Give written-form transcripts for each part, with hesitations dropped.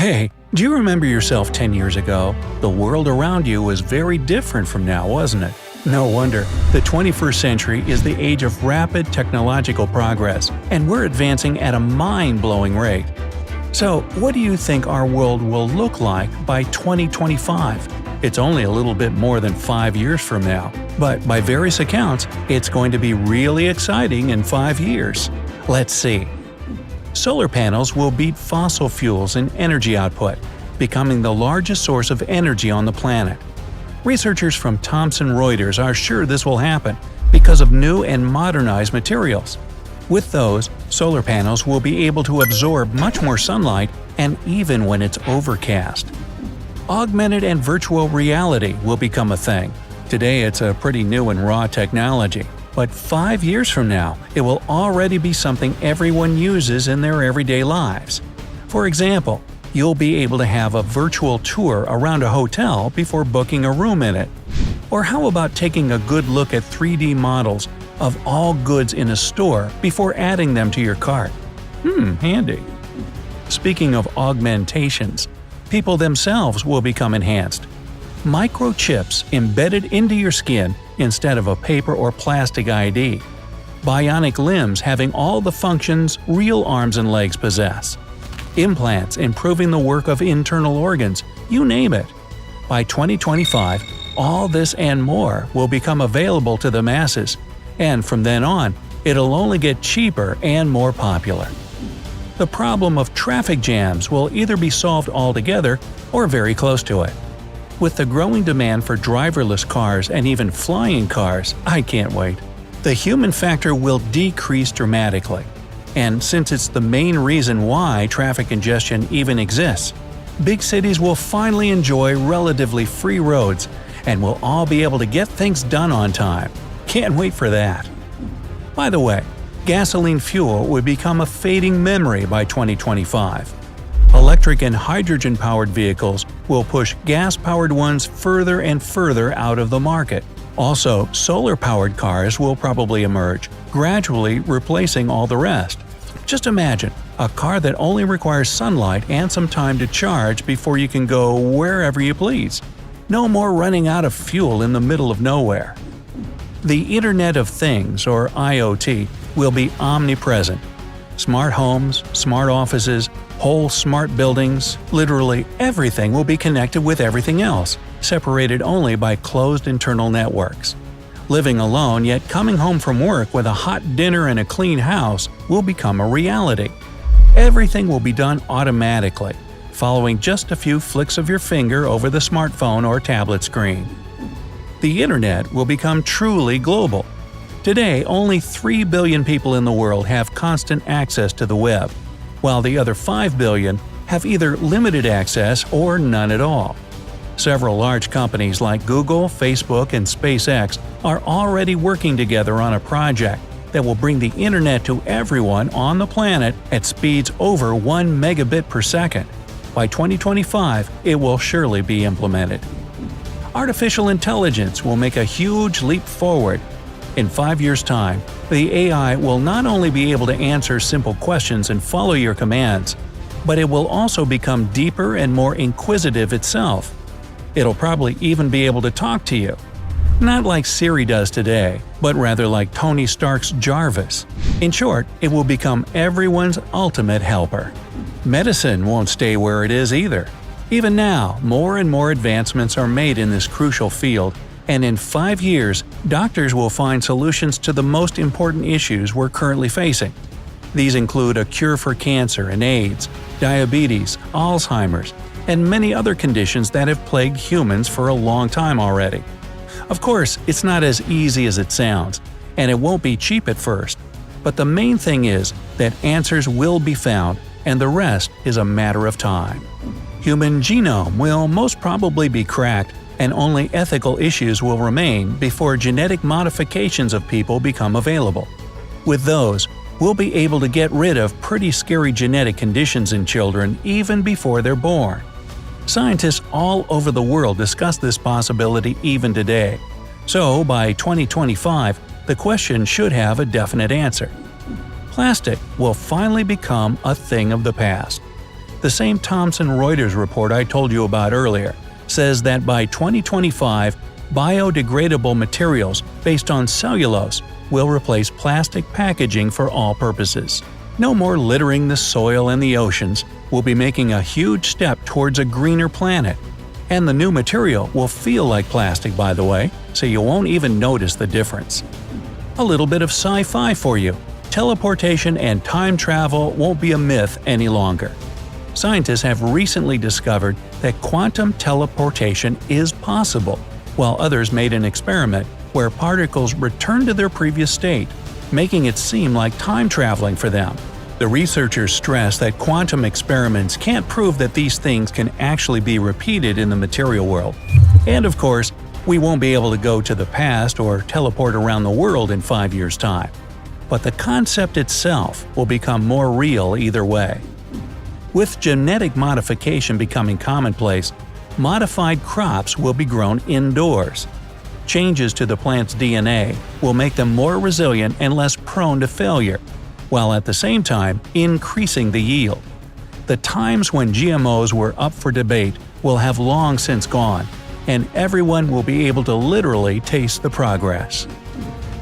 Hey, do you remember yourself 10 years ago? The world around you was very different from now, wasn't it? No wonder. The 21st century is the age of rapid technological progress, and we're advancing at a mind-blowing rate. So, what do you think our world will look like by 2025? It's only a little bit more than 5 years from now, but by various accounts, it's going to be really exciting in 5 years. Let's see. Solar panels will beat fossil fuels in energy output, becoming the largest source of energy on the planet. Researchers from Thomson Reuters are sure this will happen because of new and modernized materials. With those, solar panels will be able to absorb much more sunlight, and even when it's overcast. Augmented and virtual reality will become a thing. Today it's a pretty new and raw technology, but 5 years from now, it will already be something everyone uses in their everyday lives. For example, you'll be able to have a virtual tour around a hotel before booking a room in it. Or how about taking a good look at 3D models of all goods in a store before adding them to your cart? Handy. Speaking of augmentations, people themselves will become enhanced. Microchips embedded into your skin instead of a paper or plastic ID. Bionic limbs having all the functions real arms and legs possess. Implants improving the work of internal organs, you name it. By 2025, all this and more will become available to the masses, and from then on, it'll only get cheaper and more popular. The problem of traffic jams will either be solved altogether or very close to it. With the growing demand for driverless cars and even flying cars, I can't wait. The human factor will decrease dramatically. And since it's the main reason why traffic congestion even exists, big cities will finally enjoy relatively free roads and we'll all be able to get things done on time. Can't wait for that. By the way, gasoline fuel will become a fading memory by 2025. Electric and hydrogen-powered vehicles will push gas-powered ones further and further out of the market. Also, solar-powered cars will probably emerge, gradually replacing all the rest. Just imagine, a car that only requires sunlight and some time to charge before you can go wherever you please. No more running out of fuel in the middle of nowhere. The Internet of Things, or IoT, will be omnipresent. Smart homes, smart offices, whole smart buildings, literally everything will be connected with everything else, separated only by closed internal networks. Living alone yet coming home from work with a hot dinner and a clean house will become a reality. Everything will be done automatically, following just a few flicks of your finger over the smartphone or tablet screen. The Internet will become truly global. Today, only 3 billion people in the world have constant access to the web, while the other 5 billion have either limited access or none at all. Several large companies like Google, Facebook, and SpaceX are already working together on a project that will bring the Internet to everyone on the planet at speeds over 1 megabit per second. By 2025, it will surely be implemented. Artificial intelligence will make a huge leap forward. In 5 years' time, the AI will not only be able to answer simple questions and follow your commands, but it will also become deeper and more inquisitive itself. It'll probably even be able to talk to you. Not like Siri does today, but rather like Tony Stark's Jarvis. In short, it will become everyone's ultimate helper. Medicine won't stay where it is either. Even now, more and more advancements are made in this crucial field, and in 5 years, doctors will find solutions to the most important issues we're currently facing. These include a cure for cancer and AIDS, diabetes, Alzheimer's, and many other conditions that have plagued humans for a long time already. Of course, it's not as easy as it sounds, and it won't be cheap at first. But the main thing is that answers will be found, and the rest is a matter of time. Human genome will most probably be cracked, and only ethical issues will remain before genetic modifications of people become available. With those, we'll be able to get rid of pretty scary genetic conditions in children even before they're born. Scientists all over the world discuss this possibility even today. So, by 2025, the question should have a definite answer. Plastic will finally become a thing of the past. The same Thomson Reuters report I told you about earlier says that by 2025, biodegradable materials based on cellulose will replace plastic packaging for all purposes. No more littering the soil and the oceans. We'll be making a huge step towards a greener planet. And the new material will feel like plastic, by the way, so you won't even notice the difference. A little bit of sci-fi for you. Teleportation and time travel won't be a myth any longer. Scientists have recently discovered that quantum teleportation is possible, while others made an experiment where particles return to their previous state, making it seem like time traveling for them. The researchers stress that quantum experiments can't prove that these things can actually be repeated in the material world. And of course, we won't be able to go to the past or teleport around the world in 5 years' time. But the concept itself will become more real either way. With genetic modification becoming commonplace, modified crops will be grown indoors. Changes to the plant's DNA will make them more resilient and less prone to failure, while at the same time increasing the yield. The times when GMOs were up for debate will have long since gone, and everyone will be able to literally taste the progress.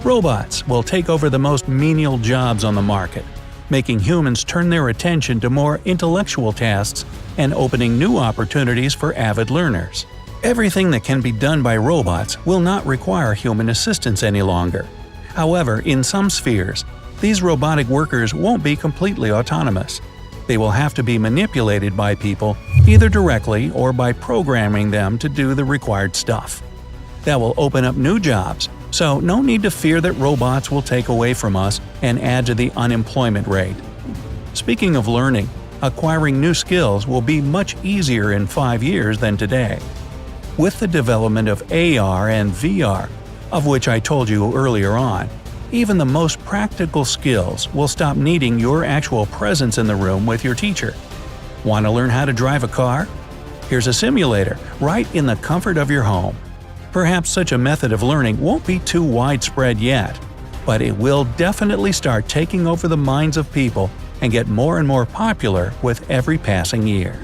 Robots will take over the most menial jobs on the market, making humans turn their attention to more intellectual tasks and opening new opportunities for avid learners. Everything that can be done by robots will not require human assistance any longer. However, in some spheres, these robotic workers won't be completely autonomous. They will have to be manipulated by people either directly or by programming them to do the required stuff. That will open up new jobs, so no need to fear that robots will take away from us and add to the unemployment rate. Speaking of learning, acquiring new skills will be much easier in 5 years than today. With the development of AR and VR, of which I told you earlier on, even the most practical skills will stop needing your actual presence in the room with your teacher. Want to learn how to drive a car? Here's a simulator right in the comfort of your home. Perhaps such a method of learning won't be too widespread yet, but it will definitely start taking over the minds of people and get more and more popular with every passing year.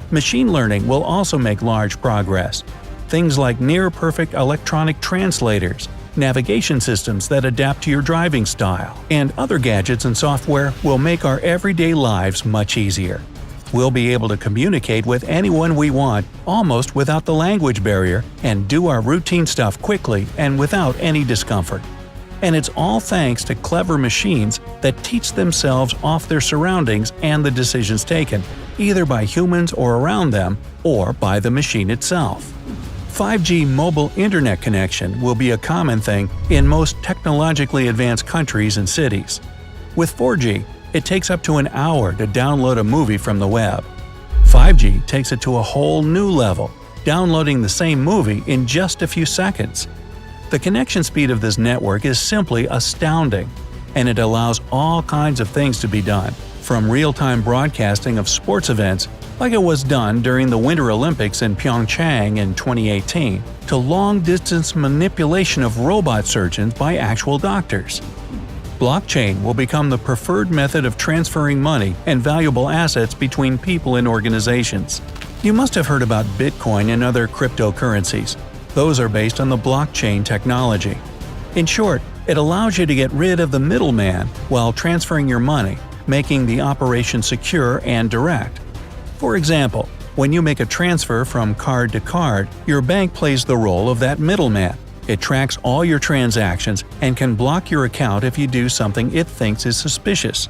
Machine learning will also make large progress. Things like near-perfect electronic translators, navigation systems that adapt to your driving style, and other gadgets and software will make our everyday lives much easier. We'll be able to communicate with anyone we want almost without the language barrier and do our routine stuff quickly and without any discomfort. And it's all thanks to clever machines that teach themselves off their surroundings and the decisions taken, either by humans or around them, or by the machine itself. 5G mobile internet connection will be a common thing in most technologically advanced countries and cities. With 4G, it takes up to an hour to download a movie from the web. 5G takes it to a whole new level, downloading the same movie in just a few seconds. The connection speed of this network is simply astounding, and it allows all kinds of things to be done, from real-time broadcasting of sports events like it was done during the Winter Olympics in Pyeongchang in 2018, to long-distance manipulation of robot surgeons by actual doctors. Blockchain will become the preferred method of transferring money and valuable assets between people and organizations. You must have heard about Bitcoin and other cryptocurrencies. Those are based on the blockchain technology. In short, it allows you to get rid of the middleman while transferring your money, making the operation secure and direct. For example, when you make a transfer from card to card, your bank plays the role of that middleman. It tracks all your transactions and can block your account if you do something it thinks is suspicious.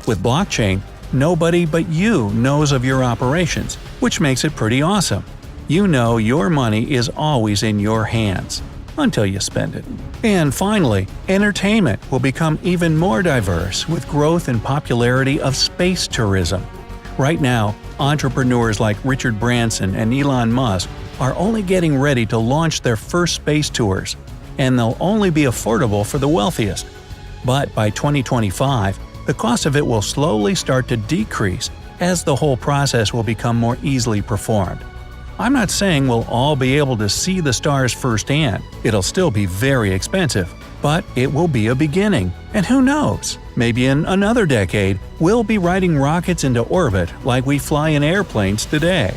With blockchain, nobody but you knows of your operations, which makes it pretty awesome. You know your money is always in your hands, until you spend it. And finally, entertainment will become even more diverse with growth and popularity of space tourism. Right now, entrepreneurs like Richard Branson and Elon Musk are only getting ready to launch their first space tours, and they'll only be affordable for the wealthiest. But by 2025, the cost of it will slowly start to decrease as the whole process will become more easily performed. I'm not saying we'll all be able to see the stars firsthand. It'll still be very expensive, but it will be a beginning, and who knows? Maybe in another decade, we'll be riding rockets into orbit like we fly in airplanes today.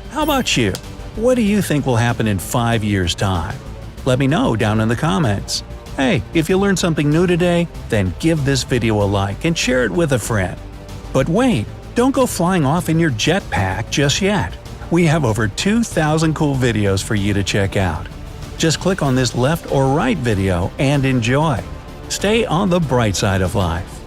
How about you? What do you think will happen in 5 years' time? Let me know down in the comments. Hey, if you learned something new today, then give this video a like and share it with a friend. But wait, don't go flying off in your jetpack just yet. We have over 2,000 cool videos for you to check out. Just click on this left or right video and enjoy. Stay on the bright side of life.